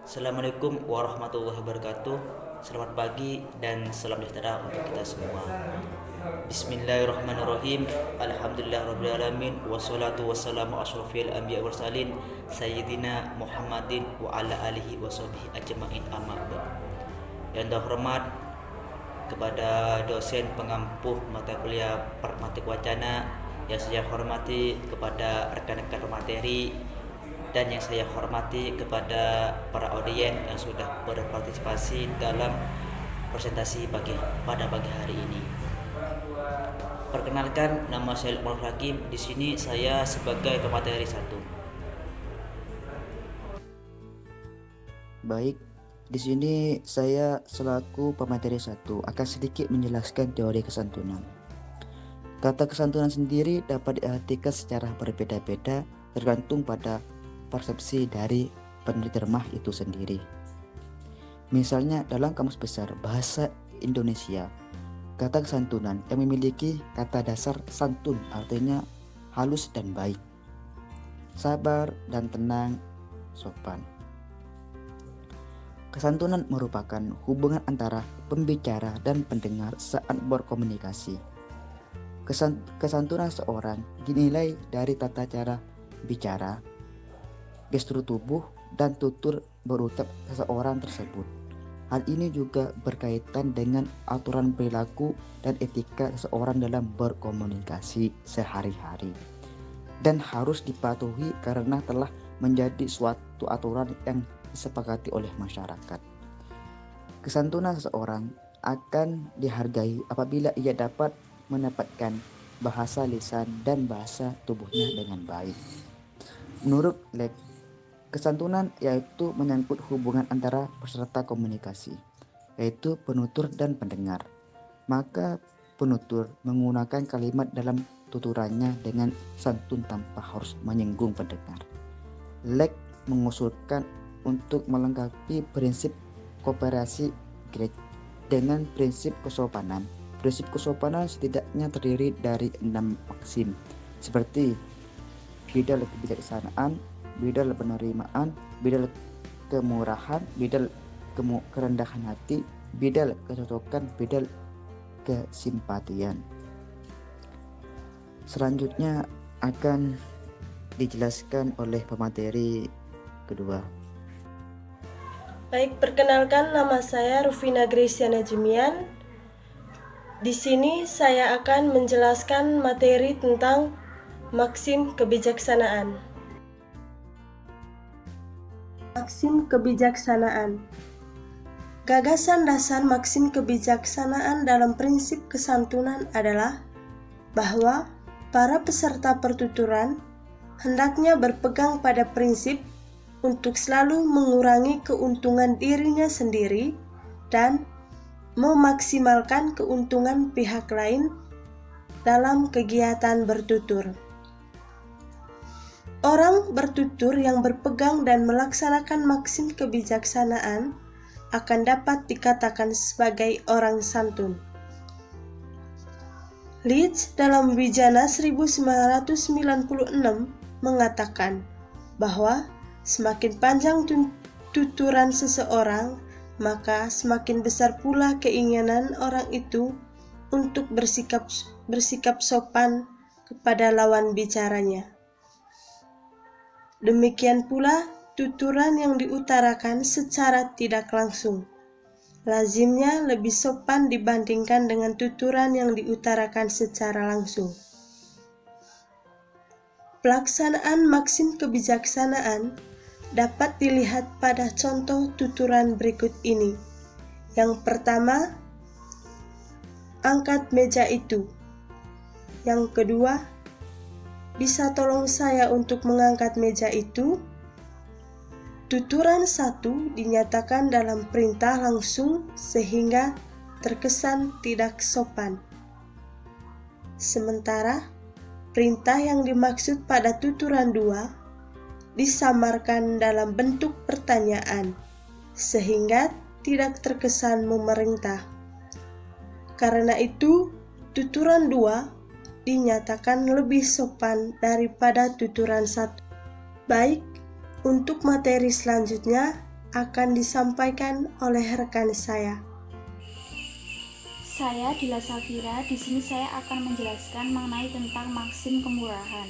Assalamualaikum warahmatullahi wabarakatuh. Selamat pagi dan salam sejahtera untuk kita semua. Bismillahirrahmanirrahim. Alhamdulillahirrahmanirrahim. Wassalatu wassalamu asyrafil anbiya wal mursalin Sayyidina Muhammadin wa ala alihi wa sahbihi ajma'in amma ba'd. Yang terhormat kepada dosen pengampu mata kuliah Pragmatik Wacana, yang saya hormati kepada rekan-rekan materi, dan yang saya hormati kepada para audiens yang sudah berpartisipasi dalam presentasi pada pagi hari ini. Perkenalkan, nama saya Lukman Hakim. Di sini saya sebagai pemateri 1. Baik, di sini saya selaku pemateri 1 akan sedikit menjelaskan teori kesantunan. Kata kesantunan sendiri dapat diartikan secara berbeda-beda tergantung pada persepsi dari penerjemah itu sendiri. Misalnya dalam Kamus Besar Bahasa Indonesia, kata kesantunan yang memiliki kata dasar santun artinya halus dan baik, sabar dan tenang, sopan. Kesantunan merupakan hubungan antara pembicara dan pendengar saat berkomunikasi. Kesantunan seorang dinilai dari tata cara bicara, gestur tubuh, dan tutur berucap seseorang tersebut. Hal ini juga berkaitan dengan aturan perilaku dan etika seseorang dalam berkomunikasi sehari-hari, dan harus dipatuhi karena telah menjadi suatu aturan yang disepakati oleh masyarakat. Kesantunan seseorang akan dihargai apabila ia dapat mendapatkan bahasa lisan dan bahasa tubuhnya dengan baik. Menurut Leck, kesantunan yaitu menyangkut hubungan antara peserta komunikasi, yaitu penutur dan pendengar. Maka penutur menggunakan kalimat dalam tuturannya dengan santun tanpa harus menyinggung pendengar. Leck mengusulkan untuk melengkapi prinsip kooperasi Greg dengan prinsip kesopanan. Prinsip kesopanan setidaknya terdiri dari 6 maksim, seperti bidal kebijaksanaan, bidal penerimaan, bidal kemurahan, bidal kerendahan hati, bidal kecocokan, bidal kesimpatian. Selanjutnya akan dijelaskan oleh pemateri kedua. Baik, perkenalkan, nama saya Rufina Gracia Najmian. Di sini saya akan menjelaskan materi tentang maksim kebijaksanaan. Maksim kebijaksanaan. Gagasan dasar maksim kebijaksanaan dalam prinsip kesantunan adalah bahwa para peserta pertuturan hendaknya berpegang pada prinsip untuk selalu mengurangi keuntungan dirinya sendiri dan memaksimalkan keuntungan pihak lain dalam kegiatan bertutur. Orang bertutur yang berpegang dan melaksanakan maksim kebijaksanaan akan dapat dikatakan sebagai orang santun. Leach dalam Wijana 1996 mengatakan bahwa semakin panjang tuturan seseorang, maka semakin besar pula keinginan orang itu untuk bersikap sopan kepada lawan bicaranya. Demikian pula tuturan yang diutarakan secara tidak langsung lazimnya lebih sopan dibandingkan dengan tuturan yang diutarakan secara langsung. Pelaksanaan maksim kebijaksanaan dapat dilihat pada contoh tuturan berikut ini. Yang pertama, angkat meja itu. Yang kedua, bisa tolong saya untuk mengangkat meja itu? Tuturan 1 dinyatakan dalam perintah langsung sehingga terkesan tidak sopan. Sementara perintah yang dimaksud pada tuturan 2 disamarkan dalam bentuk pertanyaan, sehingga tidak terkesan memerintah. Karena itu, tuturan 2 dinyatakan lebih sopan daripada tuturan 1. Baik, untuk materi selanjutnya akan disampaikan oleh rekan saya. Saya Dila Safira. Di sini saya akan menjelaskan mengenai tentang maksim kemurahan.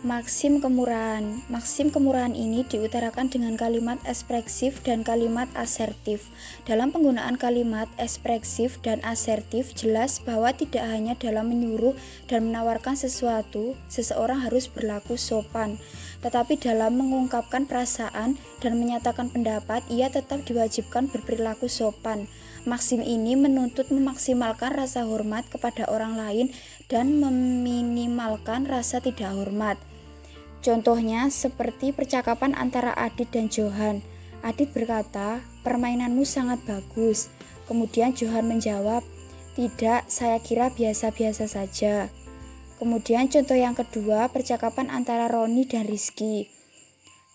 Maksim kemurahan ini diutarakan dengan kalimat ekspresif dan kalimat asertif. Dalam penggunaan kalimat ekspresif dan asertif, jelas bahwa tidak hanya dalam menyuruh dan menawarkan sesuatu, seseorang harus berlaku sopan, tetapi dalam mengungkapkan perasaan dan menyatakan pendapat, ia tetap diwajibkan berperilaku sopan. Maksim ini menuntut memaksimalkan rasa hormat kepada orang lain dan meminimalkan rasa tidak hormat. Contohnya seperti percakapan antara Adit dan Johan. Adit berkata, "Permainanmu sangat bagus." Kemudian Johan menjawab, "Tidak, saya kira biasa-biasa saja." Kemudian contoh yang kedua, percakapan antara Roni dan Rizky.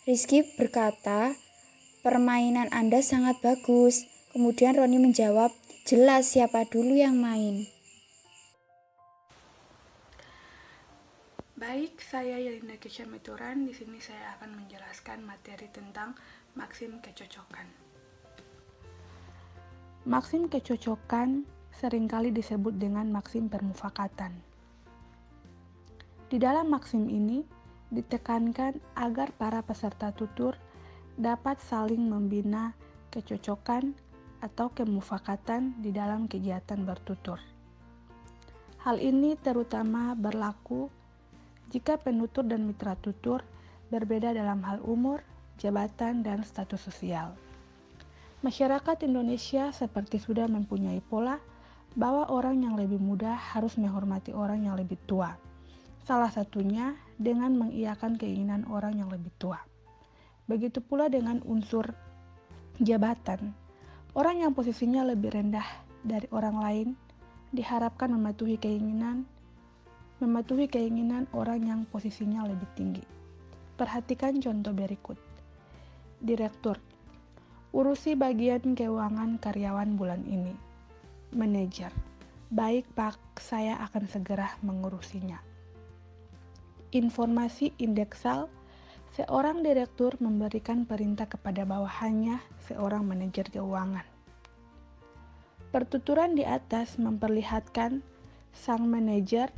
Rizky berkata, "Permainan Anda sangat bagus." Kemudian Roni menjawab, "Jelas, siapa dulu yang main?" Baik, saya Yelinda Kesha Mituran. Di sini saya akan menjelaskan materi tentang maksim kecocokan. Maksim kecocokan seringkali disebut dengan maksim permufakatan. Di dalam maksim ini ditekankan agar para peserta tutur dapat saling membina kecocokan atau kemufakatan di dalam kegiatan bertutur. Hal ini terutama berlaku jika penutur dan mitra tutur berbeda dalam hal umur, jabatan, dan status sosial. Masyarakat Indonesia seperti sudah mempunyai pola bahwa orang yang lebih muda harus menghormati orang yang lebih tua. Salah satunya dengan mengiyakan keinginan orang yang lebih tua. Begitu pula dengan unsur jabatan. Orang yang posisinya lebih rendah dari orang lain diharapkan mematuhi keinginan orang yang posisinya lebih tinggi. Perhatikan contoh berikut. Direktur, urusi bagian keuangan karyawan bulan ini. Manajer, baik Pak, saya akan segera mengurusinya. Informasi indeksal, seorang direktur memberikan perintah kepada bawahannya, seorang manajer keuangan. Pertuturan di atas memperlihatkan sang manajer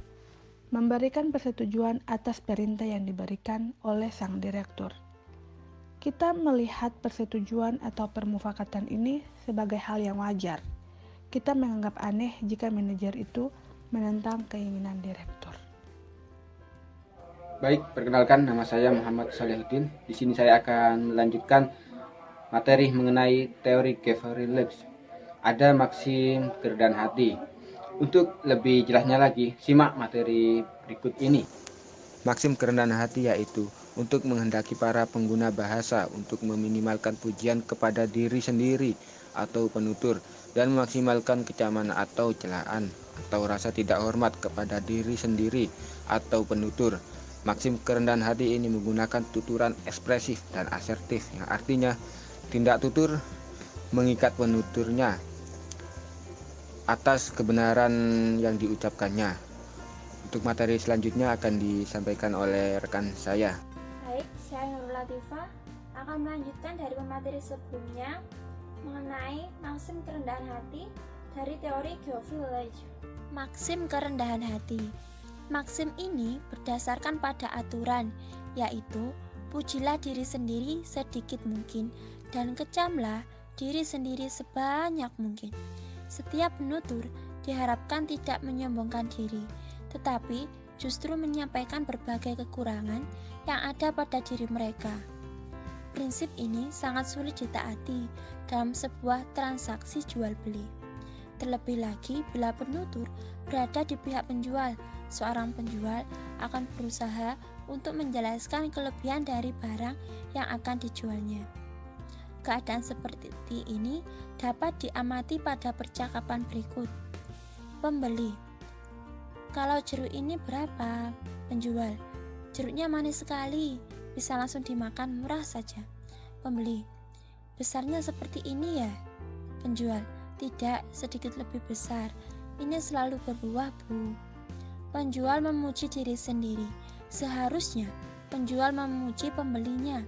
memberikan persetujuan atas perintah yang diberikan oleh sang direktur. Kita melihat persetujuan atau permufakatan ini sebagai hal yang wajar. Kita menganggap aneh jika manajer itu menentang keinginan direktur. Baik, perkenalkan nama saya Muhammad Salihuddin. Di sini saya akan melanjutkan materi mengenai teori Gavrielix. Ada maksim kerendahan hati. Untuk lebih jelasnya lagi, simak materi berikut ini. Maksim kerendahan hati yaitu untuk menghendaki para pengguna bahasa untuk meminimalkan pujian kepada diri sendiri atau penutur dan memaksimalkan kecaman atau celaan atau rasa tidak hormat kepada diri sendiri atau penutur. Maksim kerendahan hati ini menggunakan tuturan ekspresif dan asertif yang artinya tindak tutur mengikat penuturnya atas kebenaran yang diucapkannya. Untuk materi selanjutnya akan disampaikan oleh rekan saya. Baik, saya Nurul Latifah akan melanjutkan dari pemateri sebelumnya mengenai maksim kerendahan hati dari teori Gavrielix. Maksim kerendahan hati. Maksim ini berdasarkan pada aturan, yaitu pujilah diri sendiri sedikit mungkin dan kecamlah diri sendiri sebanyak mungkin. Setiap penutur diharapkan tidak menyombongkan diri, tetapi justru menyampaikan berbagai kekurangan yang ada pada diri mereka. Prinsip ini sangat sulit ditaati dalam sebuah transaksi jual beli. Terlebih lagi bila penutur berada di pihak penjual, seorang penjual akan berusaha untuk menjelaskan kelebihan dari barang yang akan dijualnya. Keadaan seperti ini dapat diamati pada percakapan berikut. Pembeli, kalau jeruk ini berapa? Penjual, jeruknya manis sekali, bisa langsung dimakan murah saja. Pembeli, besarnya seperti ini ya? Penjual, tidak, sedikit lebih besar. Ini selalu berbuah, Bu. Penjual memuji diri sendiri. Seharusnya penjual memuji pembelinya.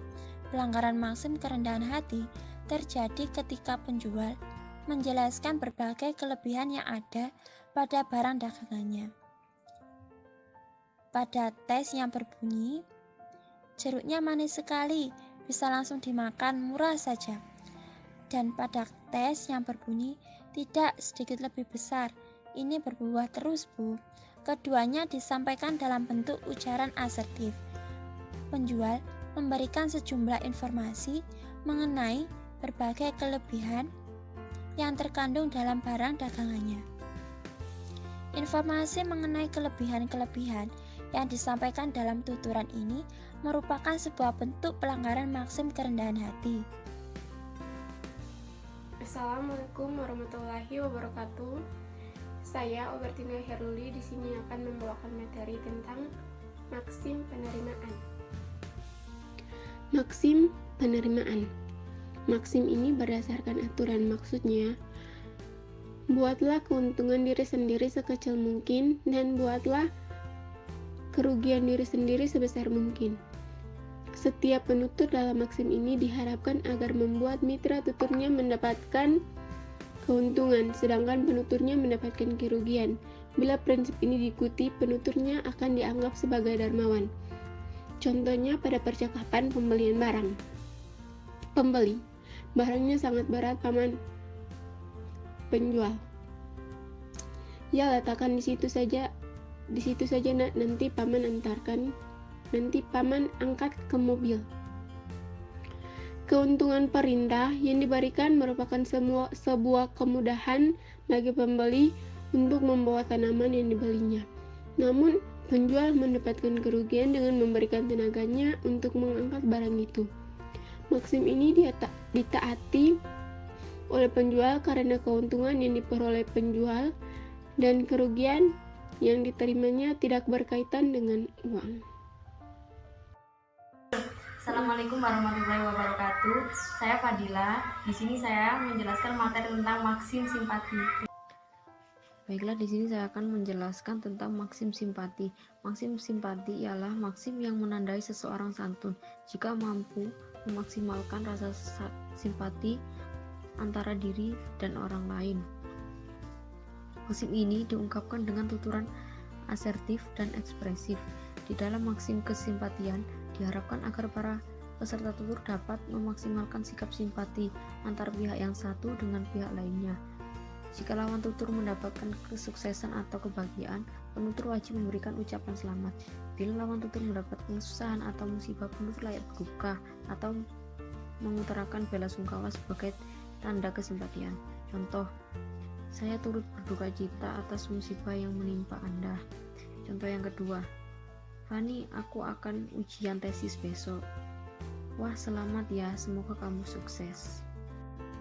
Pelanggaran maksim kerendahan hati terjadi ketika penjual menjelaskan berbagai kelebihan yang ada pada barang dagangannya. Pada tes yang berbunyi, jeruknya manis sekali, bisa langsung dimakan, murah saja. Dan pada tes yang berbunyi, tidak, sedikit lebih besar, ini berbuah terus, Bu. Keduanya disampaikan dalam bentuk ujaran asertif. Penjual memberikan sejumlah informasi mengenai berbagai kelebihan yang terkandung dalam barang dagangannya. Informasi mengenai kelebihan-kelebihan yang disampaikan dalam tuturan ini merupakan sebuah bentuk pelanggaran maksim kerendahan hati. Assalamualaikum warahmatullahi wabarakatuh. Saya Obertina Heruli di sini akan membawakan materi tentang maksim penerimaan. Maksim penerimaan. Maksim ini berdasarkan aturan, maksudnya buatlah keuntungan diri sendiri sekecil mungkin dan buatlah kerugian diri sendiri sebesar mungkin. Setiap penutur dalam maksim ini diharapkan agar membuat mitra tuturnya mendapatkan keuntungan, sedangkan penuturnya mendapatkan kerugian. Bila prinsip ini diikuti, penuturnya akan dianggap sebagai dermawan. Contohnya pada percakapan pembelian barang. Pembeli, barangnya sangat berat paman. Penjual, ya letakkan di situ saja nak, nanti paman angkat ke mobil. Keuntungan perintah yang diberikan merupakan sebuah kemudahan bagi pembeli untuk membawa tanaman yang dibelinya. Namun, penjual mendapatkan kerugian dengan memberikan tenaganya untuk mengangkat barang itu. Maksim ini ditaati oleh penjual karena keuntungan yang diperoleh penjual dan kerugian yang diterimanya tidak berkaitan dengan uang. Assalamualaikum warahmatullahi wabarakatuh. Saya Fadila. Di sini saya menjelaskan materi tentang maksim simpati. Baiklah, di sini saya akan menjelaskan tentang maksim simpati. Maksim simpati ialah maksim yang menandai seseorang santun jika mampu memaksimalkan rasa simpati antara diri dan orang lain. Maksim ini diungkapkan dengan tuturan asertif dan ekspresif. Di dalam maksim kesimpatian diharapkan agar para peserta tutur dapat memaksimalkan sikap simpati antar pihak yang satu dengan pihak lainnya. Jika lawan tutur mendapatkan kesuksesan atau kebahagiaan, penutur wajib memberikan ucapan selamat. Bila lawan tutur mendapatkan kesusahan atau musibah, penutur layak berduka atau mengutarakan bela sungkawa sebagai tanda kesimpatian. Contoh, saya turut berduka cita atas musibah yang menimpa Anda. Contoh yang kedua, Fani, aku akan ujian tesis besok. Wah, selamat ya, semoga kamu sukses.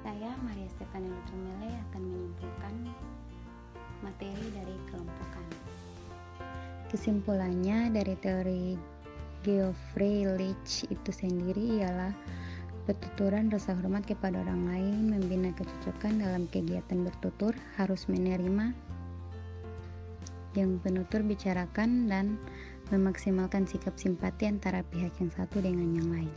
Saya Maria Stefani Lutrumele akan menyimpulkan materi dari kelompokan. Kesimpulannya dari teori Geoffrey Leach itu sendiri ialah penuturan rasa hormat kepada orang lain, membina kecocokan dalam kegiatan bertutur, harus menerima yang penutur bicarakan dan memaksimalkan sikap simpati antara pihak yang satu dengan yang lain.